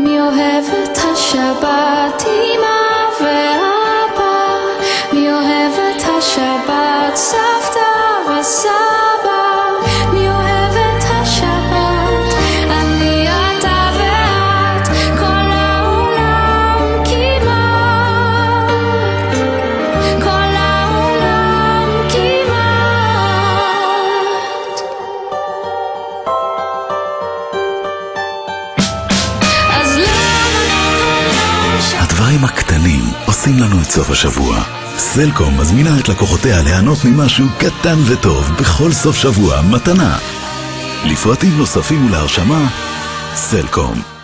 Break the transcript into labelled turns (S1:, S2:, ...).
S1: מי אוהב את השבת? אמא ואבא. מי אוהב את השבת? סבתא וסבא. מי אוהב את השבת? אני, אתה ואת, כל העולם כמעט, כל העולם כמעט. אז
S2: הדברים הקטנים עושים לנו את סוף השבוע. סלקום מזמינה את לקוחותיה ליהנות ממשהו קטן וטוב בכל סוף שבוע מתנה. לפרטים נוספים ולהרשמה, סלקום.